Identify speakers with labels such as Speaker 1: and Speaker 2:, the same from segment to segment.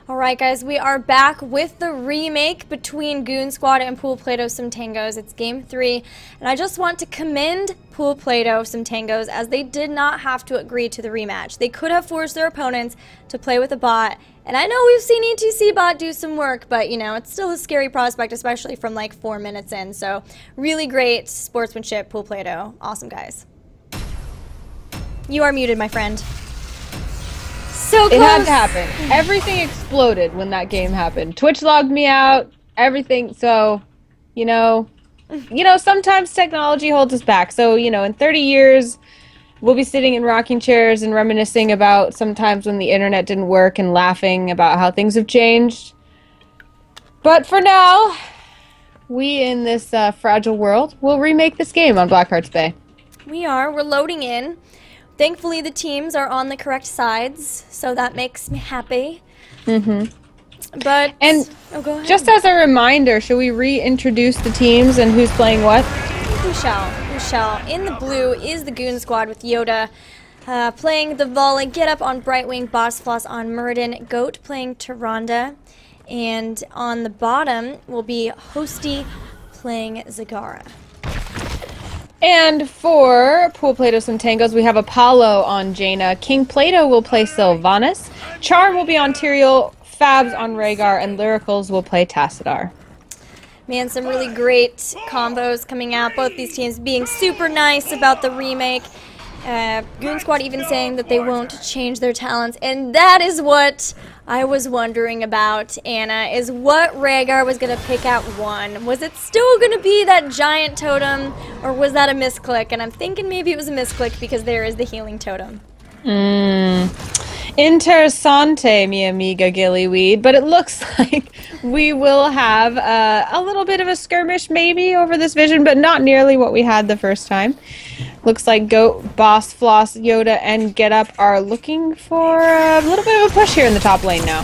Speaker 1: Alright guys, we are back with the remake between Goon Squad and Pool Plato Some Tangos. It's game 3, and I just want to commend Pool Plato Some Tangos as they did not have to agree to the rematch. They could have forced their opponents to play with a bot, and I know we've seen ETC bot do some work, but you know, it's still a scary prospect, especially from like 4 minutes in. So really great sportsmanship, Pool Plato. Awesome guys. You are muted, my friend. So close.
Speaker 2: It had to happen. Everything exploded when that game happened. Twitch logged me out, everything. So, you know, sometimes technology holds us back. So, you know, in 30 years, we'll be sitting in rocking chairs and reminiscing about sometimes when the internet didn't work and laughing about how things have changed. But for now, we in this fragile world will remake this game on Blackhearts Bay.
Speaker 1: We're loading in. Thankfully, the teams are on the correct sides, so that makes me happy.
Speaker 2: Mm-hmm.
Speaker 1: But
Speaker 2: oh,
Speaker 1: go ahead.
Speaker 2: Just as a reminder, should we reintroduce the teams and who's playing what?
Speaker 1: We shall. In the blue is the Goon Squad with Yoda playing the volley, Get Up on Brightwing, Boss Floss on Muradin, Goat playing Tyrande, and on the bottom will be Hosty playing Zagara.
Speaker 2: And for Pool Plato Some Tangos, we have Apollo on Jaina. King Plato will play Sylvanas. Charm will be on Tyrael. Fabs on Rhaegar. And Lyricals will play Tassadar.
Speaker 1: Man, some really great combos coming out. Both these teams being super nice about the remake. Goon Squad even saying that they won't change their talents. And that is what I was wondering about, Anna, is what Rhaegar was going to pick at 1. Was it still going to be that giant totem, or was that a misclick? And I'm thinking maybe it was a misclick because there is the healing totem.
Speaker 2: Interessante, mi amiga Gillyweed, but it looks like we will have a little bit of a skirmish maybe over this vision, but not nearly what we had the first time. Looks like Goat, Boss, Floss, Yoda, and Get Up are looking for a little bit of a push here in the top lane now.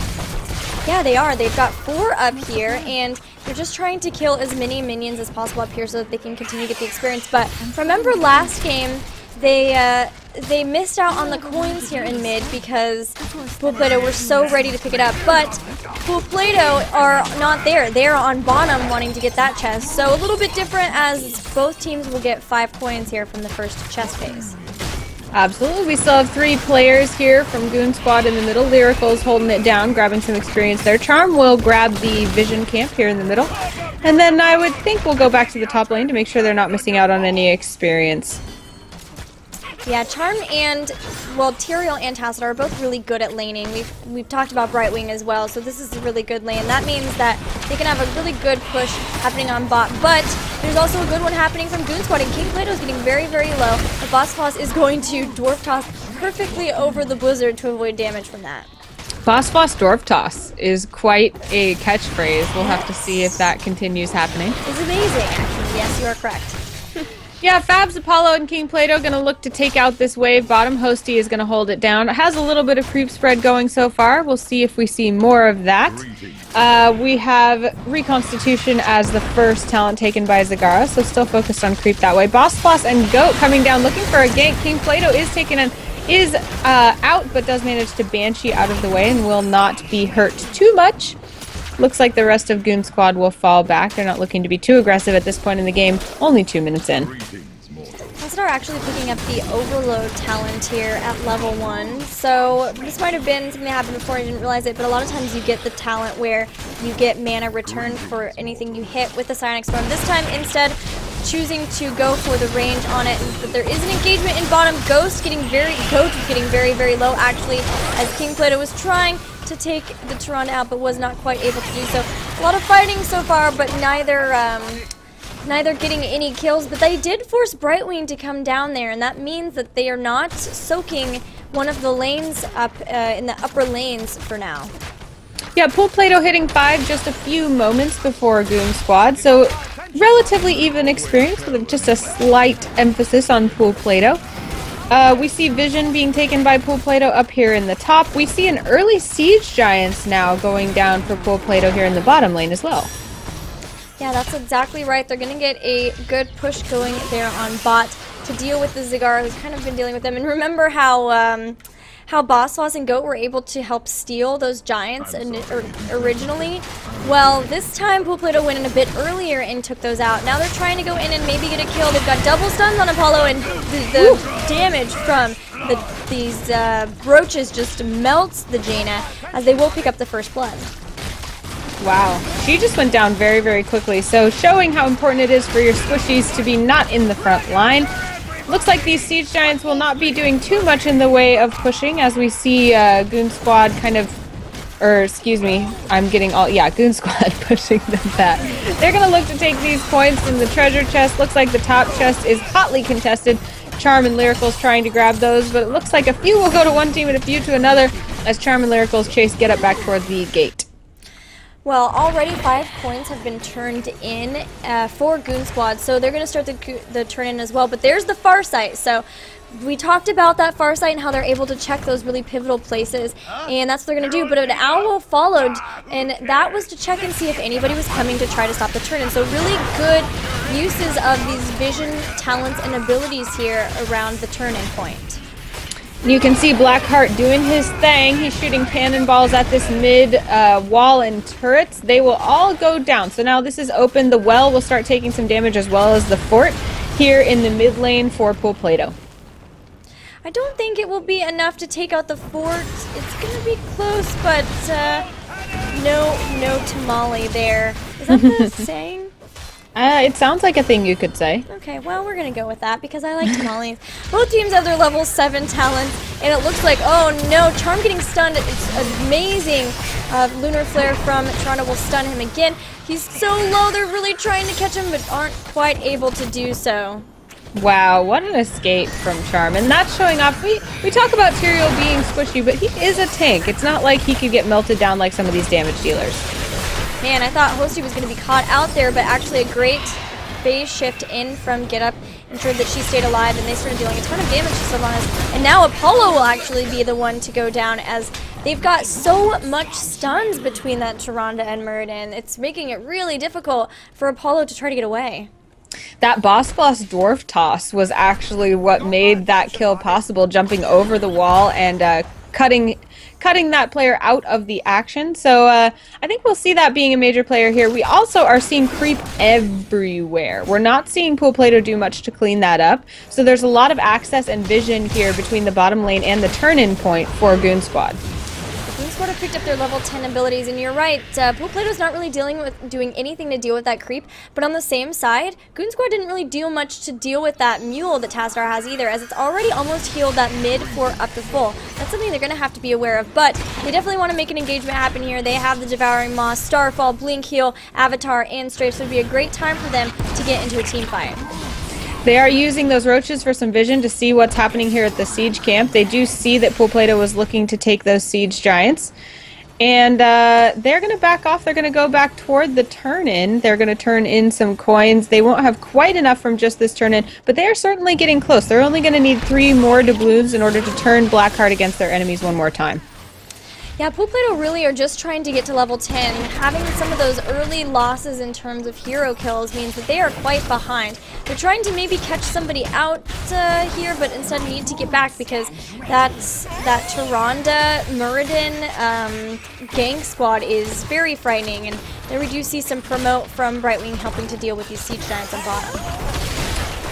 Speaker 1: Yeah, they are. They've got 4 up here, and they're just trying to kill as many minions as possible up here so that they can continue to get the experience. But remember last game, they missed out on the coins here in mid because Pool Plato were so ready to pick it up. But Pool Plato are not there. They're on bottom wanting to get that chest. So a little bit different as both teams will get 5 coins here from the first chest phase.
Speaker 2: Absolutely. We still have 3 players here from Goon Squad in the middle. Lyrical's holding it down, grabbing some experience there. Charm will grab the Vision Camp here in the middle. And then I would think we'll go back to the top lane to make sure they're not missing out on any experience.
Speaker 1: Yeah, Charm and, well, Tyrael and Tassadar are both really good at laning. We've talked about Brightwing as well, so this is a really good lane. That means that they can have a really good push happening on bot, but there's also a good one happening from Goon Squad, and King Plato is getting very, very low. The Boss Floss is going to Dwarf Toss perfectly over the Blizzard to avoid damage from that.
Speaker 2: Boss Floss Dwarf Toss is quite a catchphrase. We'll have to see if that continues happening.
Speaker 1: It's amazing, actually. Yes, you are correct.
Speaker 2: Yeah, Fabs, Apollo, and King Plato going to look to take out this wave bottom. Hosty is going to hold it down. It has a little bit of creep spread going so far. We'll see if we see more of that. We have Reconstitution as the first talent taken by Zagara, so still focused on creep that way. Boss Floss and Goat coming down looking for a gank. King Plato is out, but does manage to Banshee out of the way and will not be hurt too much. Looks like the rest of Goon Squad will fall back. They're not looking to be too aggressive at this point in the game. Only 2 minutes in.
Speaker 1: Tassadar actually picking up the Overload talent here at level 1. So this might have been something that happened before, I didn't realize it, but a lot of times you get the talent where you get mana returned for anything you hit with the Psionic Storm. This time, instead, choosing to go for the range on it, but there is an engagement in bottom. Goat getting very, very low actually, as King Plato was trying to take the Tyrande out, but was not quite able to do so. A lot of fighting so far, but neither getting any kills, but they did force Brightwing to come down there, and that means that they are not soaking one of the lanes up in the upper lanes for now.
Speaker 2: Yeah, Pool Plato hitting 5 just a few moments before Goon Squad, so relatively even experience with just a slight emphasis on Pool Plato. We see Vision being taken by Pool Plato up here in the top. We see an early Siege Giants now going down for Pool Plato here in the bottom lane as well.
Speaker 1: Yeah, that's exactly right. They're going to get a good push going there on bot to deal with the Zagara, who's kind of been dealing with them. And remember how how Bosswas and Goat were able to help steal those giants originally. Well, this time Plato went in a bit earlier and took those out. Now they're trying to go in and maybe get a kill. They've got double stuns on Apollo, and the damage from these brooches just melts the Jaina, as they will pick up the first blood.
Speaker 2: Wow, she just went down very, very quickly. So showing how important it is for your squishies to be not in the front line. Looks like these siege giants will not be doing too much in the way of pushing, as we see Goon Squad kind of, or excuse me, I'm getting all, yeah, Goon Squad pushing them back. They're going to look to take these points in the treasure chest. Looks like the top chest is hotly contested. Charm and Lyrical's trying to grab those, but it looks like a few will go to one team and a few to another, as Charm and Lyrical's chase Get Up back toward the gate.
Speaker 1: Well, already 5 points have been turned in for Goon Squad, so they're going to start the turn-in as well. But there's the Farsight. So we talked about that Farsight and how they're able to check those really pivotal places, and that's what they're going to do. But an owl followed, and that was to check and see if anybody was coming to try to stop the turn-in. So really good uses of these vision, talents, and abilities here around the turn-in point.
Speaker 2: You can see Blackheart doing his thing. He's shooting cannonballs at this mid wall and turrets. They will all go down. So now this is open. The well will start taking some damage, as well as the fort here in the mid lane for Plato.
Speaker 1: I don't think it will be enough to take out the fort. It's going to be close, but no tamale there. Is that the saying?
Speaker 2: It sounds like a thing you could say.
Speaker 1: Okay, well, we're going to go with that because I like tamales. Both teams have their level 7 talents, and it looks like, oh no, Charm getting stunned. It's amazing. Lunar Flare from Toronto will stun him again. He's so low, they're really trying to catch him, but aren't quite able to do so.
Speaker 2: Wow, what an escape from Charm. And that's showing off. We talk about Tyrael being squishy, but he is a tank. It's not like he could get melted down like some of these damage dealers.
Speaker 1: Man, I thought Hosty was going to be caught out there, but actually a great phase shift in from Get Up ensured that she stayed alive, and they started dealing a ton of damage to Sylvanas. And now Apollo will actually be the one to go down, as they've got so much stuns between that Tyrande and Muradin. It's making it really difficult for Apollo to try to get away.
Speaker 2: That Boss Floss Dwarf toss was actually what made that kill possible, jumping over the wall and cutting that player out of the action. So I think we'll see that being a major player here. We also are seeing creep everywhere. We're not seeing Plato do much to clean that up. So there's a lot of access and vision here between the bottom lane and the turn-in point for Goon Squad.
Speaker 1: Goon Squad have picked up their level 10 abilities, and you're right, Plato's not really doing anything to deal with that creep, but on the same side, Goon Squad didn't really do much to deal with that mule that Tasdar has either, as it's already almost healed that mid fort up to full. That's something they're going to have to be aware of, but they definitely want to make an engagement happen here. They have the Devouring Maw, Starfall, Blink Heal, Avatar, and Strafe, so it would be a great time for them to get into a team fight.
Speaker 2: They are using those roaches for some vision to see what's happening here at the siege camp. They do see that Plato was looking to take those siege giants. And they're going to back off. They're going to go back toward the turn-in. They're going to turn in some coins. They won't have quite enough from just this turn-in, but they are certainly getting close. They're only going to need 3 more doubloons in order to turn Blackheart against their enemies one more time.
Speaker 1: Yeah, Plato really are just trying to get to level 10. Having some of those early losses in terms of hero kills means that they are quite behind. They're trying to maybe catch somebody out here, but instead need to get back because that Tyrande, Muradin gang squad is very frightening. And there we do see some promote from Brightwing helping to deal with these siege giants on bottom.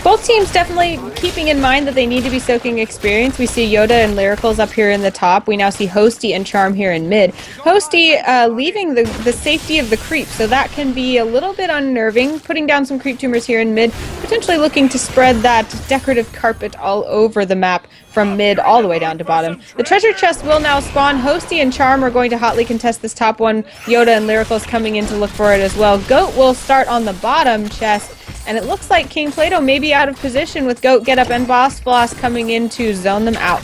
Speaker 2: Both teams definitely keeping in mind that they need to be soaking experience. We see Yoda and Lyricals up here in the top. We now see Hosty and Charm here in mid. Hosty leaving the safety of the creep, so that can be a little bit unnerving. Putting down some creep tumors here in mid, potentially looking to spread that decorative carpet all over the map from mid all the way down to bottom. The treasure chest will now spawn. Hosty and Charm are going to hotly contest this top one. Yoda and Lyricals coming in to look for it as well. Goat will start on the bottom chest. And it looks like King Plato may be out of position with Goat, Get Up, and Boss Floss coming in to zone them out.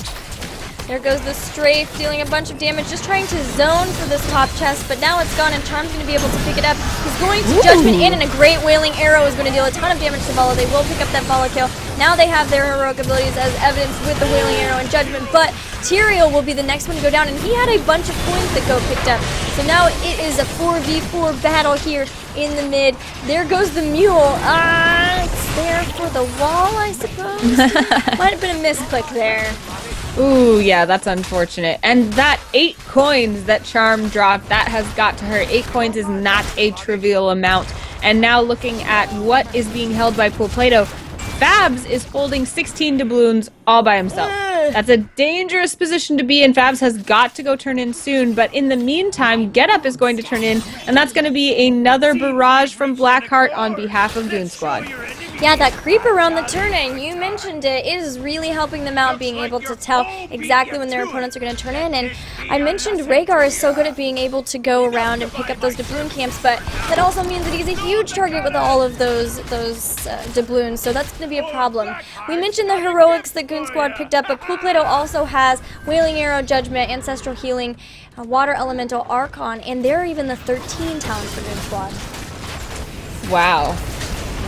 Speaker 1: There goes the Strafe, dealing a bunch of damage, just trying to zone for this top chest, but now it's gone and Charm's going to be able to pick it up. He's going to Judgment in, and a great Wailing Arrow is going to deal a ton of damage to Volo. They will pick up that Volo kill. Now they have their heroic abilities as evidenced with the Wailing Arrow and Judgment, but Tyrael will be the next one to go down, and he had a bunch of coins that Goat picked up. So now it is a 4v4 battle here in the mid. There goes the mule. It's there for the wall, I suppose. Might have been a misclick there.
Speaker 2: Ooh, yeah, that's unfortunate. And that 8 coins that Charm dropped, that has got to hurt. 8 coins is not a trivial amount. And now looking at what is being held by Plato, Fabs is holding 16 doubloons all by himself. That's a dangerous position to be in. Fabs has got to go turn in soon, but in the meantime, Get Up is going to turn in, and that's going to be another barrage from Blackheart on behalf of Goon Squad.
Speaker 1: Yeah, that creep around the turn-in, you mentioned it, is really helping them out, being able to tell exactly when their opponents are going to turn in. And I mentioned Rhaegar is so good at being able to go around and pick up those doubloon camps, but that also means that he's a huge target with all of those doubloons, so that's going to be a problem. We mentioned the heroics that Goon Squad picked up, but Plato also has Wailing Arrow, Judgment, Ancestral Healing, Water Elemental, Archon, and they're even the 13 talents for Goon Squad.
Speaker 2: Wow.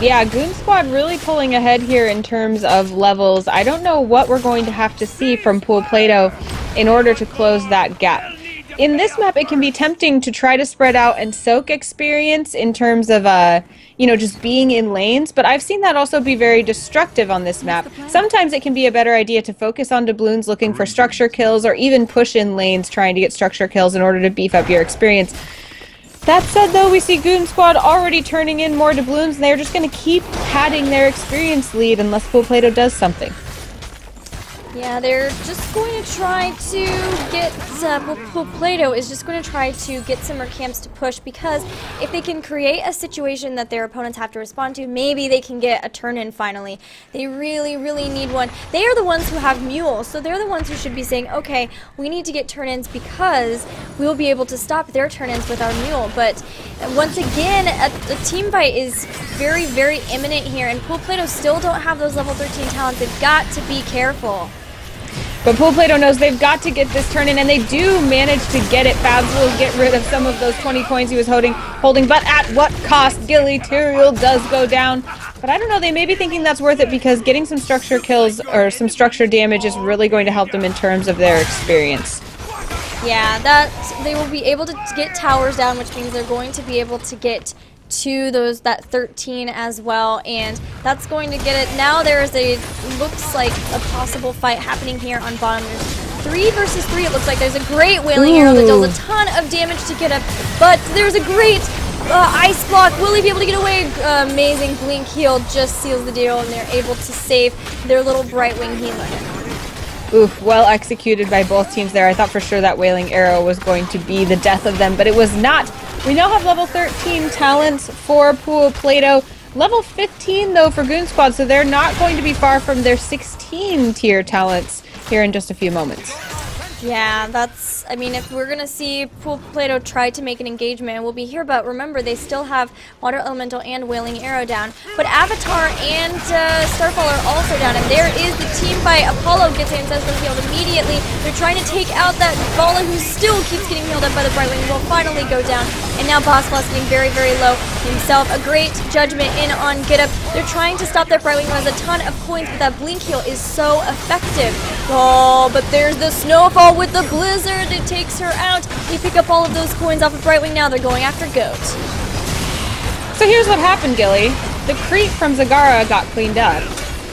Speaker 2: Yeah, Goon Squad really pulling ahead here in terms of levels. I don't know what we're going to have to see from Plato in order to close that gap. In this map, it can be tempting to try to spread out and soak experience in terms of, you know, just being in lanes, but I've seen that also be very destructive on this map. Sometimes it can be a better idea to focus on doubloons looking for structure kills, or even push in lanes trying to get structure kills in order to beef up your experience. That said, though, we see Goon Squad already turning in more doubloons, and they're just going to keep padding their experience lead unless Plato does something.
Speaker 1: Yeah, they're just going to try to get, Plato is just going to try to get some more camps to push, because if they can create a situation that their opponents have to respond to, maybe they can get a turn-in finally. They really, really need one. They are the ones who have mules, so they're the ones who should be saying, okay, we need to get turn-ins because we'll be able to stop their turn-ins with our mule. But once again, a team fight is very, very imminent here, and Plato still don't have those level 13 talents. They've got to be careful.
Speaker 2: But Plato knows they've got to get this turn in, and they do manage to get it. Fabs will get rid of some of those 20 coins he was holding, but at what cost? Gilly Tyrael does go down. But I don't know, they may be thinking that's worth it because getting some structure kills or some structure damage is really going to help them in terms of their experience.
Speaker 1: Yeah, that they will be able to get towers down, which means they're going to be able to get to that 13 as well, and that's going to get it. Now there's looks like a possible fight happening here on bottom. There's 3 versus 3, it looks like. There's a great Wailing Arrow that deals a ton of damage to Get Up, but there's a great ice block. Will he be able to get away? Amazing Blink Heal just seals the deal, and they're able to save their little Brightwing healer.
Speaker 2: Oof, well executed by both teams there. I thought for sure that Wailing Arrow was going to be the death of them, but it was not. We now have level 13 talents for Plato. Level 15, though, for Goon Squad, so they're not going to be far from their 16 tier talents here in just a few moments.
Speaker 1: Yeah, that's, I mean, if we're going to see Plato try to make an engagement, we'll be here, but remember, they still have Water Elemental and Wailing Arrow down. But Avatar and Starfall are also down, and there is the team fight. Apollo gets Ancestral healed immediately. They're trying to take out that Bala, who still keeps getting healed up by the Brightwing, will finally go down. And now Boss Boss getting very, very low himself. A great Judgment in on Get Up. They're trying to stop that Brightwing, who has a ton of coins, but that Blink Heal is so effective. Oh, but there's the Snowfall with the Blizzard. It takes her out. They pick up all of those coins off of Brightwing. Now they're going after Goat.
Speaker 2: So here's what happened, Gilly. The creep from Zagara got cleaned up.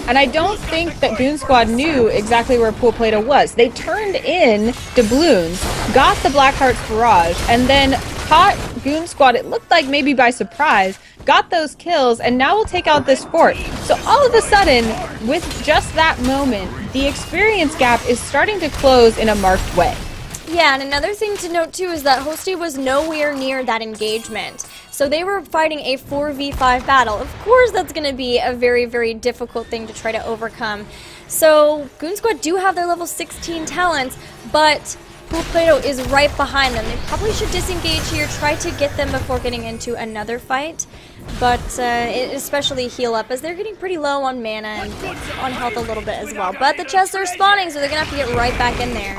Speaker 2: And I don't think that Goon Squad knew exactly where Plato was. They turned in doubloons, got the Blackheart's barrage, and then caught Goon Squad, it looked like maybe by surprise, got those kills, and now we'll take out this fort. So all of a sudden, with just that moment, the experience gap is starting to close in a marked way.
Speaker 1: Yeah, and another thing to note too is that Hosty was nowhere near that engagement. So they were fighting a 4v5 battle. Of course that's going to be a very, very difficult thing to try to overcome. So Goon Squad do have their level 16 talents, but Plato is right behind them. They probably should disengage here, try to get them before getting into another fight, but especially heal up, as they're getting pretty low on mana and on health a little bit as well. But the chests are spawning, so they're going to have to get right back in there.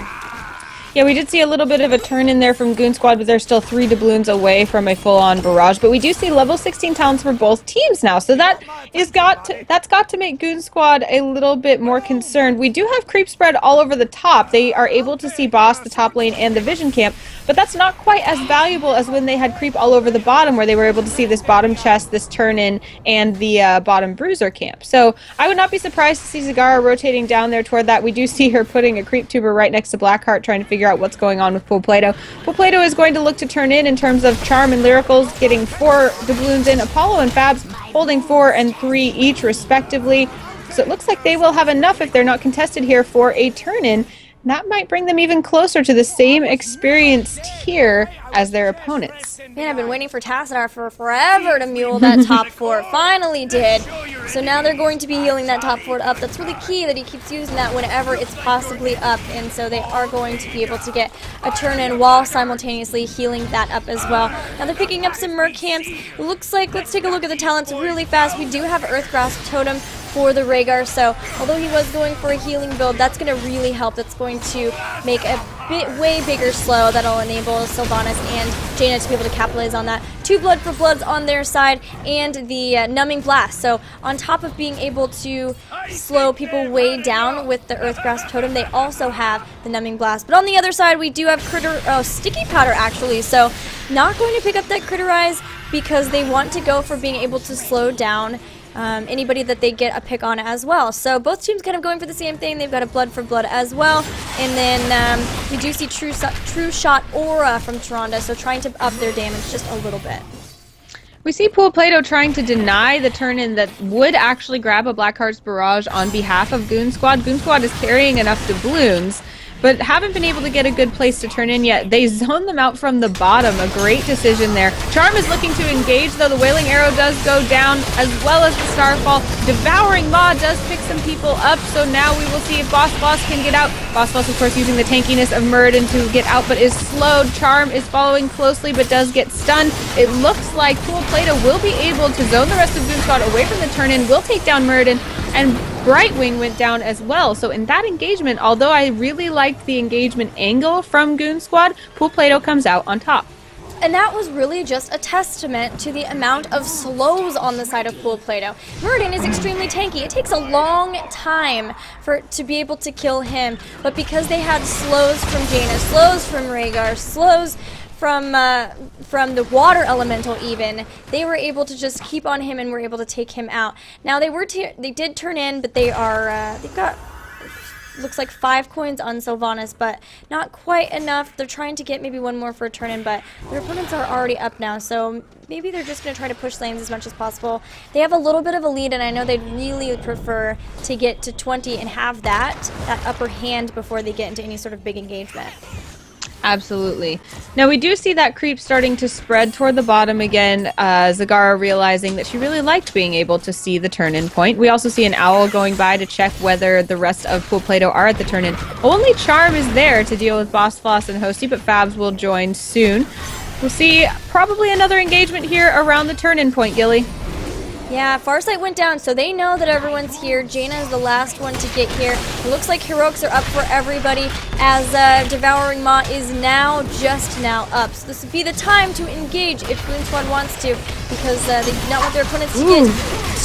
Speaker 2: Yeah, we did see a little bit of a turn in there from Goon Squad, but they're still 3 doubloons away from a full-on barrage. But we do see level 16 talents for both teams now, so that's got to make Goon Squad a little bit more concerned. We do have creep spread all over the top. They are able to see boss, the top lane, and the vision camp, but that's not quite as valuable as when they had creep all over the bottom, where they were able to see this bottom chest, this turn-in, and the bottom bruiser camp. So I would not be surprised to see Zagara rotating down there toward that. We do see her putting a creep tuber right next to Blackheart, trying to figure out what's going on with Plato. Plato is going to look to turn in terms of Charm and Lyricals, getting 4 doubloons in. Apollo and Fabs holding 4 and 3 each respectively. So it looks like they will have enough if they're not contested here for a turn-in. That might bring them even closer to the same experienced tier as their opponents.
Speaker 1: Man, I've been waiting for Tassadar for forever to mule that top 4. Finally did. So now they're going to be healing that top 4 up. That's really key that he keeps using that whenever it's possibly up. And so they are going to be able to get a turn in while simultaneously healing that up as well. Now they're picking up some Merc camps. It looks like, let's take a look at the talents really fast. We do have Earth Grasp Totem for the Rhaegar, so although he was going for a healing build, that's going to really help. That's going to make a way bigger slow that'll enable Sylvanas and Jaina to be able to capitalize on that. 2 Blood for Bloods on their side and the Numbing Blast. So on top of being able to slow people way down with the Earth Grasp Totem, they also have the Numbing Blast. But on the other side, we do have Sticky Powder actually, so not going to pick up that Critterize because they want to go for being able to slow down anybody that they get a pick on as well. So both teams kind of going for the same thing. They've got a Blood for Blood as well. And then we do see True Shot Aura from Tyrande, so trying to up their damage just a little bit.
Speaker 2: We see Plato trying to deny the turn-in that would actually grab a Blackheart's Barrage on behalf of Goon Squad. Goon Squad is carrying enough doubloons, but haven't been able to get a good place to turn in yet. They zone them out from the bottom. A great decision there. Charm is looking to engage, though. The Wailing Arrow does go down, as well as the Starfall. Devouring Maw does pick some people up, so now we will see if Boss can get out. Boss, of course, using the tankiness of Muradin to get out, but is slowed. Charm is following closely, but does get stunned. It looks like Plato will be able to zone the rest of Goon Squad away from the turn-in, will take down Muradin, and Brightwing went down as well. So in that engagement, although I really liked the engagement angle from Goon Squad, Plato comes out on top.
Speaker 1: And that was really just a testament to the amount of slows on the side of Plato. Muradin is extremely tanky. It takes a long time to be able to kill him, but because they had slows from Jaina, slows from Rhaegar, slows from the water elemental even, they were able to just keep on him and were able to take him out. Now they did turn in, but they've got looks like 5 coins on Sylvanas, but not quite enough. They're trying to get maybe 1 more for a turn in, but their opponents are already up now, so maybe they're just going to try to push lanes as much as possible. They have a little bit of a lead, and I know they'd really prefer to get to 20 and have that upper hand before they get into any sort of big engagement.
Speaker 2: Absolutely. Now we do see that creep starting to spread toward the bottom again, Zagara realizing that she really liked being able to see the turn-in point. We also see an owl going by to check whether the rest of Plato are at the turn-in. Only Charm is there to deal with Boss Floss and Hosty, but Fabs will join soon. We'll see probably another engagement here around the turn-in point, Gilly.
Speaker 1: Yeah, Farsight went down, so they know that everyone's here. Jaina is the last one to get here. It looks like heroics are up for everybody, as Devouring Maw is just now up. So this would be the time to engage if Goon Squad wants to, because they do not want their opponents to get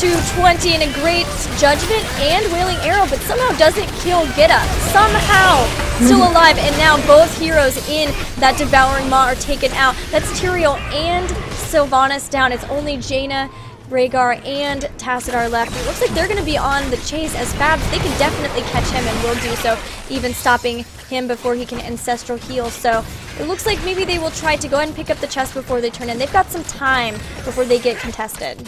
Speaker 1: to 20 in a great Judgment and Wailing Arrow, but somehow doesn't kill Get Up. Somehow still alive, and now both heroes in that Devouring Maw are taken out. That's Tyrael and Sylvanas down. It's only Jaina, Rhaegar, and Tassadar left. It looks like they're going to be on the chase as Fabs. They can definitely catch him and will do so, even stopping him before he can Ancestral Heal. So it looks like maybe they will try to go ahead and pick up the chest before they turn in. They've got some time before they get contested.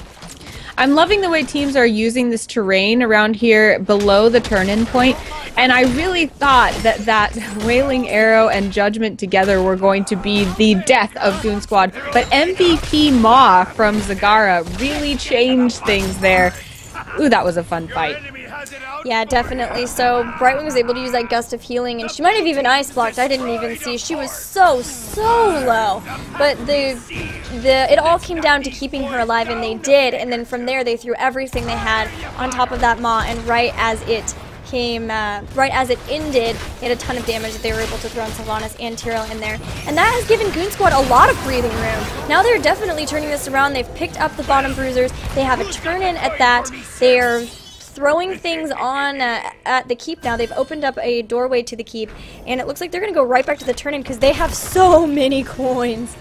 Speaker 2: I'm loving the way teams are using this terrain around here below the turn-in point, and I really thought that Wailing Arrow and Judgment together were going to be the death of Goon Squad, but MVP Maw from Zagara really changed things there. Ooh, that was a fun fight.
Speaker 1: Yeah, definitely. So Brightwing was able to use that Gust of Healing, and she might have even ice blocked. I didn't even see. She was so low. But it all came down to keeping her alive, and they did. And then from there, they threw everything they had on top of that Maw, and right as it came right as it ended. They had a ton of damage that they were able to throw on Sylvanas and Tyrell in there. And that has given Goon Squad a lot of breathing room. Now they're definitely turning this around. They've picked up the bottom bruisers. They have a turn-in at that. They're throwing things on at the keep now. They've opened up a doorway to the keep, and it looks like they're going to go right back to the turn-in because they have so many coins.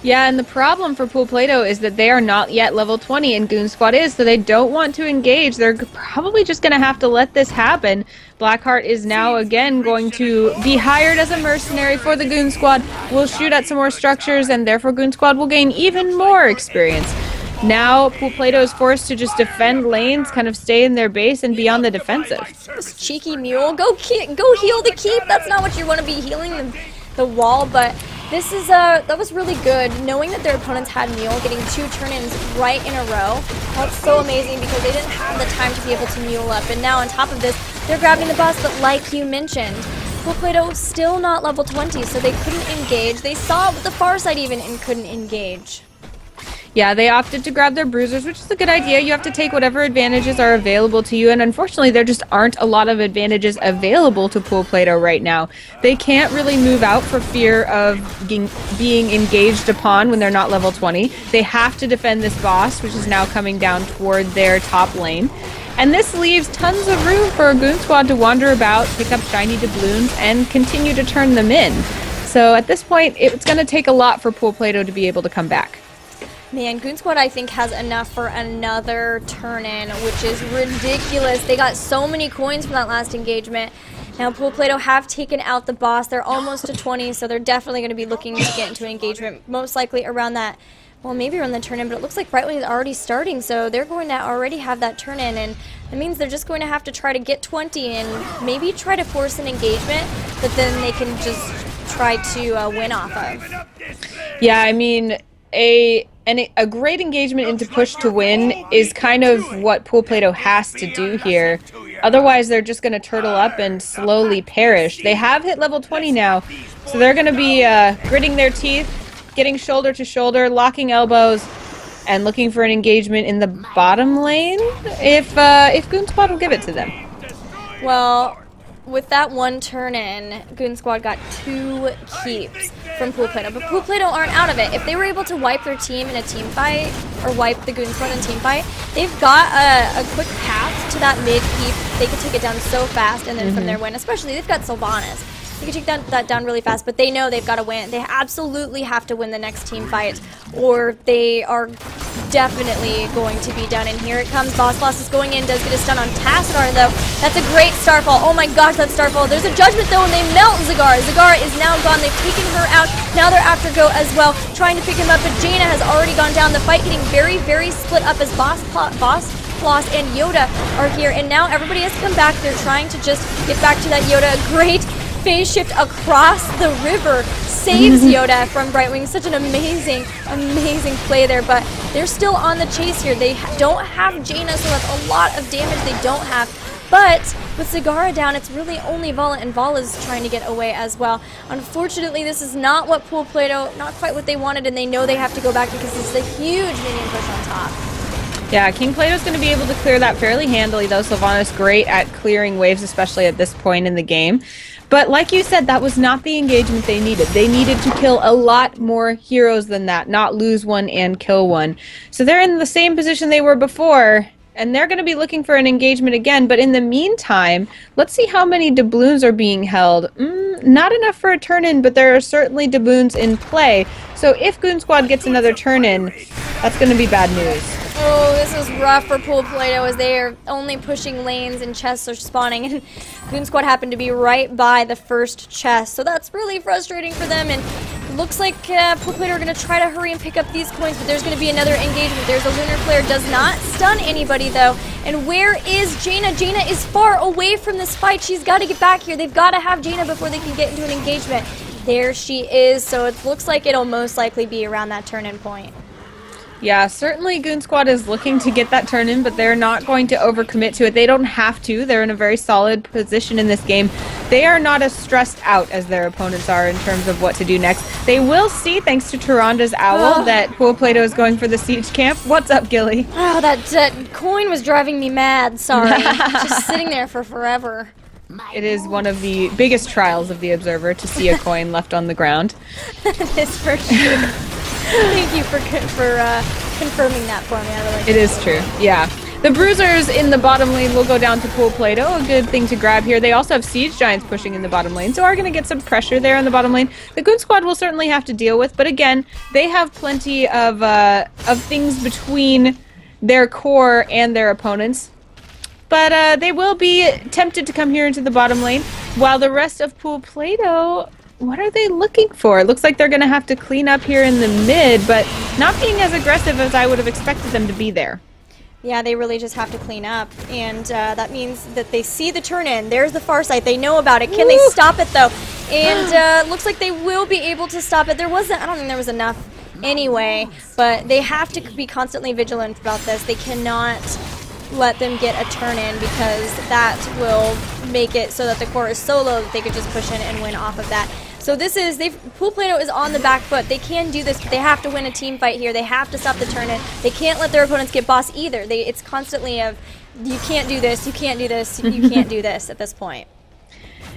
Speaker 2: Yeah, and the problem for Pool Plato is that they are not yet level 20 and Goon Squad is, so they don't want to engage. They're probably just going to have to let this happen. Blackheart is now again going to be hired as a mercenary for the Goon Squad. Will shoot at some more structures, and therefore Goon Squad will gain even more experience. Now Pool Plato is forced to just defend lanes, kind of stay in their base and be on the defensive.
Speaker 1: This cheeky mule, go heal the keep. That's not what you want to be healing the wall, but this is that was really good. Knowing that their opponents had Mule, getting 2 turn-ins right in a row, that's so amazing because they didn't have the time to be able to Mule up. And now on top of this, they're grabbing the boss, but like you mentioned, Pool Plato still not level 20, so they couldn't engage. They saw it with the far side even and couldn't engage.
Speaker 2: Yeah, they opted to grab their bruisers, which is a good idea. You have to take whatever advantages are available to you, and unfortunately there just aren't a lot of advantages available to Pool Plato right now. They can't really move out for fear of being engaged upon when they're not level 20. They have to defend this boss, which is now coming down toward their top lane. And this leaves tons of room for a Goon Squad to wander about, pick up shiny doubloons, and continue to turn them in. So at this point, it's going to take a lot for Pool Plato to be able to come back.
Speaker 1: Man, Goon Squad I think has enough for another turn-in, which is ridiculous. They got so many coins from that last engagement. Now Pool Plato have taken out the boss. They're almost to 20, so they're definitely going to be looking to get into engagement, most likely around that, well, maybe around the turn-in, but it looks like Right Wing is already starting, so they're going to already have that turn-in, and it means they're just going to have to try to get 20 and maybe try to force an engagement that then they can just try to win off of.
Speaker 2: Yeah, I mean, a great engagement into push to win is kind of what Pool Plato has to do here. Otherwise, they're just going to turtle up and slowly perish. They have hit level 20 now, so they're going to be gritting their teeth, getting shoulder to shoulder, locking elbows, and looking for an engagement in the bottom lane if Goon Squad will give it to them.
Speaker 1: Well, with that one turn-in, Goon Squad got 2 keeps from Pool Plato, but Pool Plato aren't out of it. If they were able to wipe their team in a team fight, or wipe the Goon Squad in a team fight, they've got a quick path to that mid keep. They can take it down so fast, and then from there win. Especially, they've got Sylvanas. They can take that down really fast, but they know they've got to win. They absolutely have to win the next team fight, or they are definitely going to be done. And here it comes. Boss is going in, does get a stun on Tassadar, though. That's a great Starfall. Oh my gosh, that Starfall. There's a Judgment, though, and they melt Zagara. Zagara is now gone. They've taken her out. Now they're after Go as well, trying to pick him up, but Jaina has already gone down. The fight getting very, very split up as Boss, Floss, and Yoda are here, and now everybody has to come back. They're trying to just get back to that Yoda. A great phase shift across the river saves Yoda from Brightwing. Such an amazing, amazing play there, but they're still on the chase here. They don't have Jaina, so that's a lot of damage they don't have. But with Zagara down, it's really only Vala, and Vala's trying to get away as well. Unfortunately, this is not what Pool Plato, not quite what they wanted, and they know they have to go back because this is a huge minion push on top.
Speaker 2: Yeah, King Plato's going to be able to clear that fairly handily, though. Sylvanas great at clearing waves, especially at this point in the game. But like you said, that was not the engagement they needed. They needed to kill a lot more heroes than that, not lose one and kill one. So they're in the same position they were before, and they're going to be looking for an engagement again. But in the meantime, let's see how many doubloons are being held. Not enough for a turn-in, but there are certainly doubloons in play. So if Goon Squad gets another turn-in, that's going to be bad news.
Speaker 1: Oh, this is rough for Pool Plato as they are only pushing lanes and chests are spawning, and Goon Squad happened to be right by the first chest, so that's really frustrating for them. And it looks like Pool Plato are going to try to hurry and pick up these coins, but there's going to be another engagement. There's a Lunar Flare, does not stun anybody though. And where is Jaina? Jaina is far away from this fight. She's got to get back here. They've got to have Jaina before they can get into an engagement. There she is, so it looks like it'll most likely be around that turn-in point.
Speaker 2: Yeah, certainly Goon Squad is looking to get that turn in, but they're not going to overcommit to it. They don't have to. They're in a very solid position in this game. They are not as stressed out as their opponents are in terms of what to do next. They will see, thanks to Taranda's Owl, that Pool Plato is going for the siege camp. What's up, Gilly?
Speaker 1: Oh, that coin was driving me mad, sorry. Just sitting there for forever.
Speaker 2: It is one of the biggest trials of the observer to see a coin left on the ground.
Speaker 1: That is for sure. Thank you for confirming that for me. I really
Speaker 2: It is true, yeah. The Bruisers in the bottom lane will go down to Pool Plato, a good thing to grab here. They also have Siege Giants pushing in the bottom lane, so are going to get some pressure there in the bottom lane. The Goon Squad will certainly have to deal with, but again, they have plenty of things between their core and their opponents. But they will be tempted to come here into the bottom lane, while the rest of Pool Plato, what are they looking for? It looks like they're going to have to clean up here in the mid, but not being as aggressive as I would have expected them to be there.
Speaker 1: Yeah, they really just have to clean up, and that means that they see the turn in. There's the far side. They know about it. Can they stop it, though? And looks like they will be able to stop it. I don't think there was enough anyway, but they have to be constantly vigilant about this. They cannot let them get a turn in, because that will make it so that the core is so low that they could just push in and win off of that. So this is, Pool Plato is on the back foot. They can do this, but they have to win a team fight here. They have to stop the turn in. They can't let their opponents get boss either. It's constantly of, you can't do this, you can't do this, you can't do this at this point.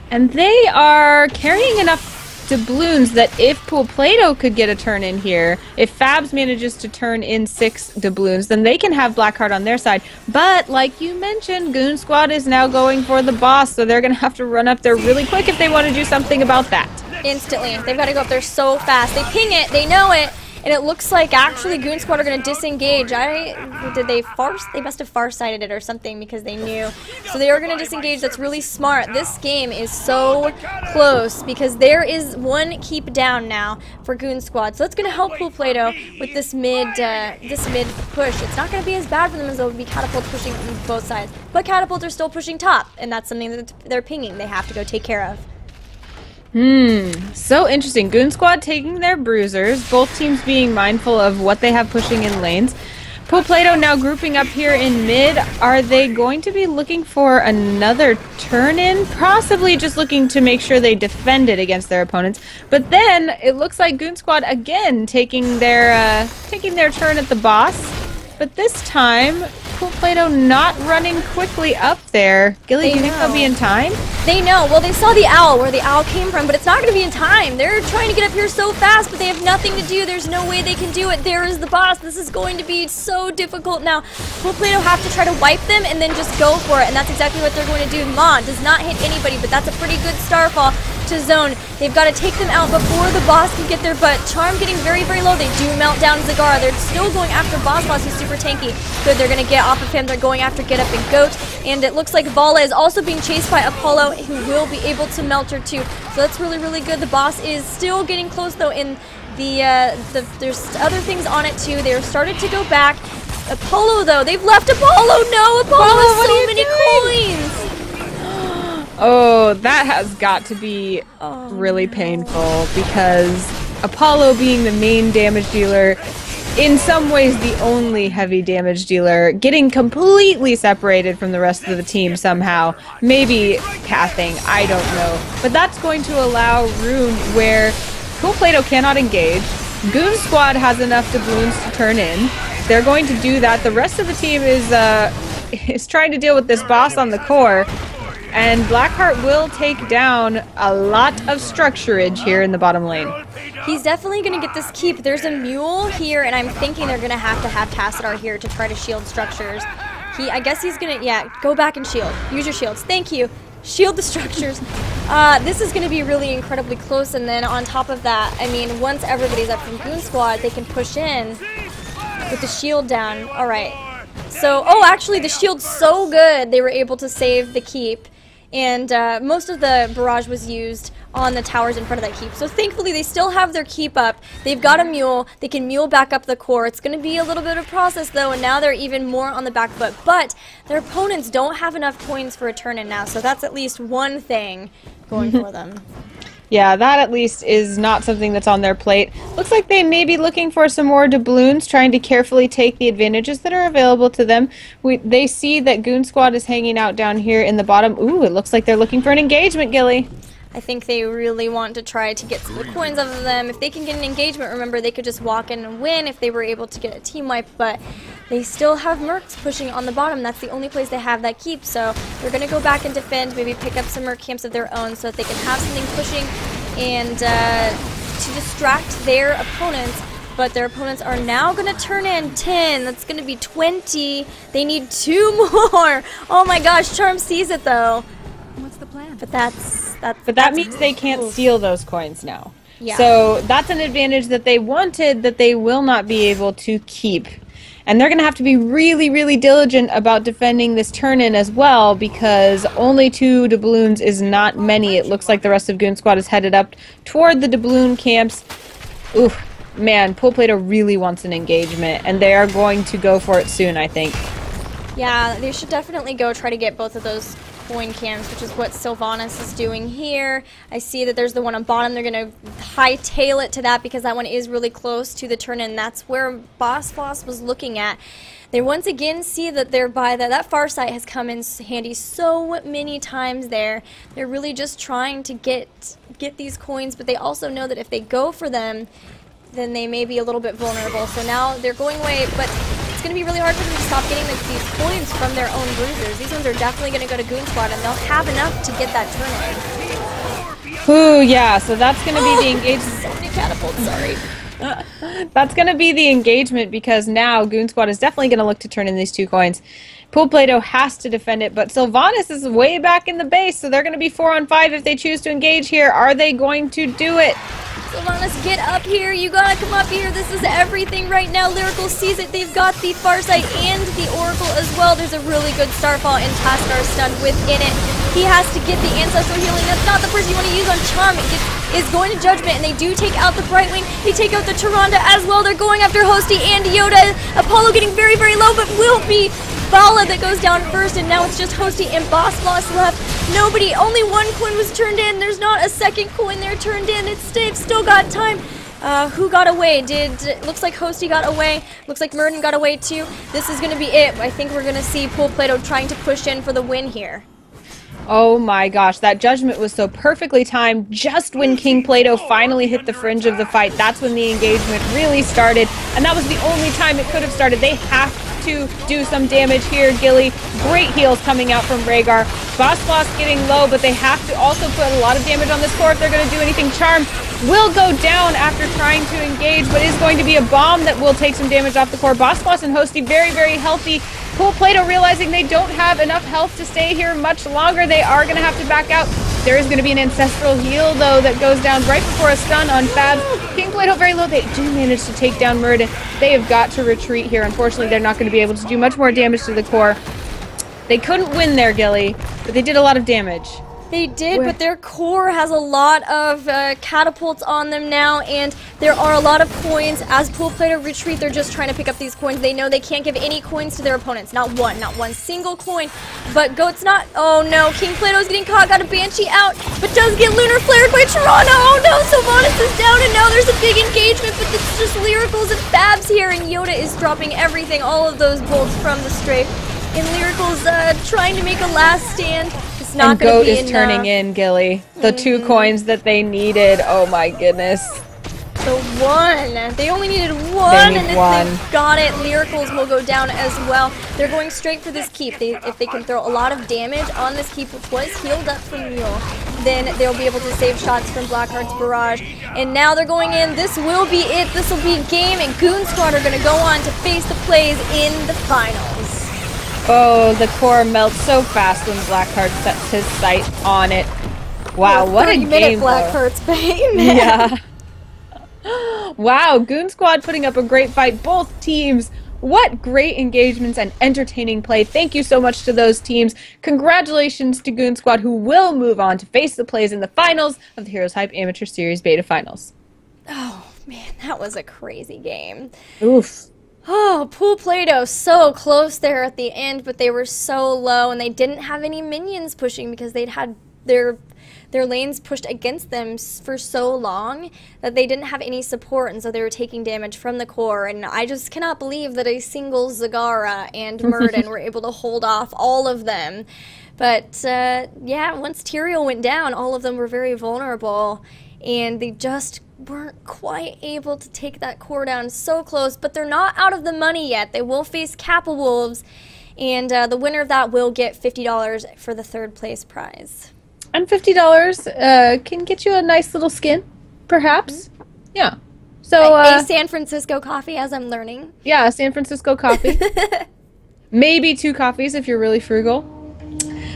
Speaker 2: And they are carrying enough doubloons that if Pool Plato could get a turn in here, if Fabs manages to turn in 6 doubloons, then they can have Blackheart on their side. But like you mentioned, Goon Squad is now going for the boss, so they're going to have to run up there really quick if they want to do something about that.
Speaker 1: Instantly. They've got to go up there so fast. They ping it, they know it, and it looks like actually Goon Squad are going to disengage. They must have far-sighted it or something, because they knew. So they are going to disengage. That's really smart. This game is so close, because there is one keep down now for Goon Squad. So that's going to help Pool Plato with this mid push. It's not going to be as bad for them as it would be Catapult pushing both sides. But Catapult are still pushing top, and that's something that they're pinging. They have to go take care of.
Speaker 2: So interesting. Goon Squad taking their bruisers, both teams being mindful of what they have pushing in lanes. Pool Plato now grouping up here in mid. Are they going to be looking for another turn-in? Possibly just looking to make sure they defend it against their opponents. But then it looks like Goon Squad again taking their turn at the boss. But this time, Pool Plato not running quickly up there. Gilly, do you think they'll be in time?
Speaker 1: They know. Well, they saw the owl, where the owl came from, but it's not going to be in time. They're trying to get up here so fast, but they have nothing to do. There's no way they can do it. There is the boss. This is going to be so difficult now. Pool Plato have to try to wipe them and then just go for it, and that's exactly what they're going to do. Mon does not hit anybody, but that's a pretty good starfall to zone. They've got to take them out before the boss can get there, but Charm getting very, very low. They do melt down Zagara. They're still going after Boss, who's super tanky. Good, they're going to get off of him. They're going after Get Up and Goat, and it looks like Vala is also being chased by Apollo, who will be able to melt her too. So that's really, really good. The boss is still getting close though. In there's other things on it too. They're started to go back. Apollo though, they've left Apollo. No, Apollo has so many coins.
Speaker 2: Oh, that has got to be really painful, because Apollo being the main damage dealer, in some ways the only heavy damage dealer, getting completely separated from the rest of the team somehow. Maybe pathing, I don't know. But that's going to allow room where Pool Plato cannot engage. Goon Squad has enough doubloons to turn in. They're going to do that. The rest of the team is trying to deal with this boss on the core. And Blackheart will take down a lot of structurage here in the bottom lane.
Speaker 1: He's definitely going to get this keep. There's a mule here, and I'm thinking they're going to have Tassadar here to try to shield structures. I guess he's going to, yeah, go back and shield. Use your shields. Thank you. Shield the structures. This is going to be really incredibly close, and then on top of that, I mean, once everybody's up from Goon Squad, they can push in with the shield down. All right. So, oh, actually, the shield's so good, they were able to save the keep. And most of the barrage was used on the towers in front of that keep. So thankfully they still have their keep up. They've got a mule. They can mule back up the core. It's going to be a little bit of process though, and now they're even more on the back foot. But their opponents don't have enough coins for a turn in now, so that's at least one thing going for them.
Speaker 2: Yeah, that at least is not something that's on their plate. Looks like they may be looking for some more doubloons, trying to carefully take the advantages that are available to them. They see that Goon Squad is hanging out down here in the bottom. Ooh, it looks like they're looking for an engagement, Gilly.
Speaker 1: I think they really want to try to get some of the coins off of them. If they can get an engagement, remember, they could just walk in and win if they were able to get a team wipe, but they still have Mercs pushing on the bottom. That's the only place they have that keep, so they're going to go back and defend, maybe pick up some Merc camps of their own so that they can have something pushing and to distract their opponents. But their opponents are now going to turn in 10. That's going to be 20. They need 2 more. Oh my gosh, Charm sees it though.
Speaker 3: What's the plan?
Speaker 1: But that
Speaker 2: means they can't steal those coins now.
Speaker 1: Yeah.
Speaker 2: So that's an advantage that they wanted that they will not be able to keep. And they're going to have to be really, really diligent about defending this turn-in as well, because only 2 doubloons is not many. It looks like the rest of Goon Squad is headed up toward the doubloon camps. Ooh, man, Pool Plato really wants an engagement, and they are going to go for it soon, I think.
Speaker 1: Yeah, they should definitely go try to get both of those coin cams, which is what Sylvanas is doing here. I see that there's the one on bottom. They're going to hightail it to that because that one is really close to the turn-in. That's where Boss Floss was looking at. They once again see that they're by that far site has come in handy so many times there. They're really just trying to get these coins, but they also know that if they go for them, then they may be a little bit vulnerable. So now they're going away, but it's going to be really hard for them to stop getting these coins from their own bruisers. These ones are definitely going to go to Goon Squad, and they'll have enough to get that turn-in.
Speaker 2: Ooh, yeah, so that's going to be the engagement.
Speaker 1: So many catapults, sorry.
Speaker 2: That's going to be the engagement, because now Goon Squad is definitely going to look to turn in these 2 coins. Pool Plato has to defend it, but Sylvanas is way back in the base, so they're going to be 4 on 5 if they choose to engage here. Are they going to do it?
Speaker 1: Sylvanas, get up here. You gotta come up here. This is everything right now. Lyrical sees it. They've got the Farsight and the Oracle as well. There's a really good Starfall and Taskar stun within it. He has to get the Ancestral Healing. That's not the person you want to use on Charm. It is going to Judgment, and they do take out the Brightwing. They take out the Tyrande as well. They're going after Hosty and Yoda. Apollo getting very, very low, but will be Bala that goes down first, and now it's just Hosty and Boss Floss left. Nobody, only 1 coin was turned in. There's not a second coin there turned in. They've still got time. Who got away? Looks like Hosty got away. Looks like Murden got away too. This is going to be it. I think we're going to see Pool Plato trying to push in for the win here.
Speaker 2: Oh my gosh, that judgment was so perfectly timed. Just when King Plato finally hit the fringe of the fight, that's when the engagement really started, and that was the only time it could have started. They have to do some damage here, Gilly. Great heals coming out from Rhaegar. Boss Floss getting low, but they have to also put a lot of damage on this core if they're going to do anything. Charm will go down after trying to engage, but is going to be a bomb that will take some damage off the core. Boss Floss and Hosty very, very healthy. Pool Plato realizing they don't have enough health to stay here much longer. They are going to have to back out. There is going to be an Ancestral Heal, though, that goes down right before a stun on Fab. King Plato very low. They do manage to take down Murden. They have got to retreat here. Unfortunately, they're not going to be able to do much more damage to the core. They couldn't win there, Gilly, but they did a lot of damage.
Speaker 1: They did, but their core has a lot of catapults on them now, and there are a lot of coins. As Pool Plato retreat, they're just trying to pick up these coins. They know they can't give any coins to their opponents. Not one single coin. But Goat's not. Oh no, King Plato's getting caught. Got a Banshee out, but does get Lunar Flared by Toronto. Oh no, Sylvanas is down, and now there's a big engagement, but it's just Lyricals and Fabs here, and Yoda is dropping everything, all of those bolts from the strafe. And Lyrical's trying to make a last stand. It's not going to be enough.
Speaker 2: And Goat is turning in, Gilly. The 2 coins that they needed. Oh my goodness.
Speaker 1: The 1. They only needed 1, and if
Speaker 2: one.
Speaker 1: they got it, Lyricals will go down as well. They're going straight for this keep. If they can throw a lot of damage on this keep, which was healed up from Mule, then they'll be able to save shots from Blackheart's barrage. And now they're going in. This will be it. This will be game, and Goon Squad are going to go on to face the plays in the finals.
Speaker 2: Oh, the core melts so fast when Blackheart sets his sight on it. Wow, what a game,
Speaker 1: Blackheart's pain.
Speaker 2: Yeah. Wow, Goon Squad putting up a great fight. Both teams. What great engagements and entertaining play. Thank you so much to those teams. Congratulations to Goon Squad, who will move on to face the plays in the finals of the HeroesHype Amateur Series Beta Finals.
Speaker 1: Oh, man, that was a crazy game.
Speaker 2: Oof.
Speaker 1: Oh, Pool Plato, so close there at the end, but they were so low, and they didn't have any minions pushing because they'd had their lanes pushed against them for so long that they didn't have any support, and so they were taking damage from the core. And I just cannot believe that a single Zagara and Murden were able to hold off all of them. But yeah, once Tyrael went down, all of them were very vulnerable, and they just weren't quite able to take that core down. So close, but they're not out of the money yet. They will face Kappa Wolves, and the winner of that will get $50 for the third place prize.
Speaker 2: And $50 can get you a nice little skin, perhaps. Yeah. So
Speaker 1: a San Francisco coffee, as I'm learning.
Speaker 2: Yeah, San Francisco coffee. Maybe 2 coffees if you're really frugal.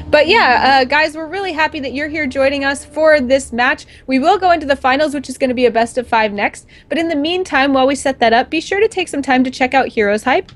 Speaker 2: But yeah, guys, we're really happy that you're here joining us for this match. We will go into the finals, which is going to be a best of 5 next. But in the meantime, while we set that up, be sure to take some time to check out HeroesHype.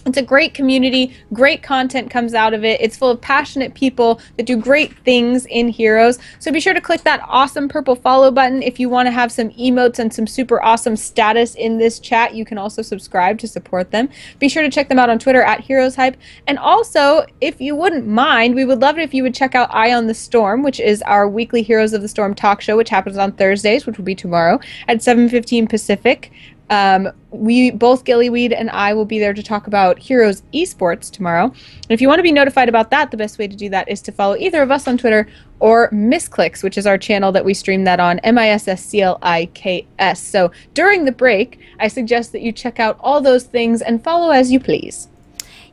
Speaker 2: It's a great community, great content comes out of it. It's full of passionate people that do great things in Heroes. So be sure to click that awesome purple follow button if you want to have some emotes and some super awesome status in this chat. You can also subscribe to support them. Be sure to check them out on Twitter at HeroesHype. And also, if you wouldn't mind, we would love it if you would check out Eye on the Storm, which is our weekly Heroes of the Storm talk show, which happens on Thursdays, which will be tomorrow at 7:15 Pacific. We both Gillyweed and I will be there to talk about Heroes esports tomorrow. And if you want to be notified about that, the best way to do that is to follow either of us on Twitter or Misclicks, which is our channel that we stream that on, MISSCLIKS. So during the break, I suggest that you check out all those things and follow as you please.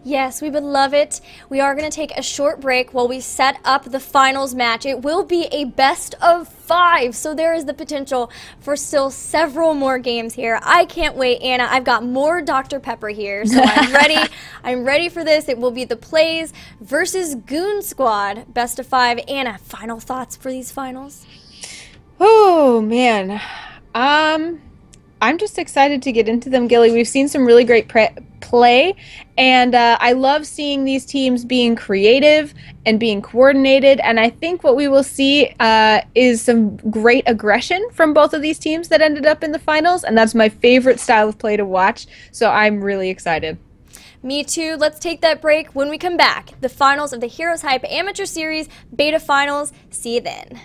Speaker 1: Yes, we would love it. We are going to take a short break while we set up the finals match. It will be a best of 5, so there is the potential for still several more games here. I can't wait, Anna. I've got more Dr. Pepper here, so I'm ready. I'm ready for this. It will be the Plays versus Goon Squad, best of 5. Anna, final thoughts for these finals?
Speaker 2: Oh, man. I'm just excited to get into them, Gilly. We've seen some really great play, and I love seeing these teams being creative and being coordinated, and I think what we will see is some great aggression from both of these teams that ended up in the finals, and that's my favorite style of play to watch, so I'm really excited.
Speaker 1: Me too. Let's take that break. When we come back, the finals of the HeroesHype Amateur Series Beta Finals. See you then.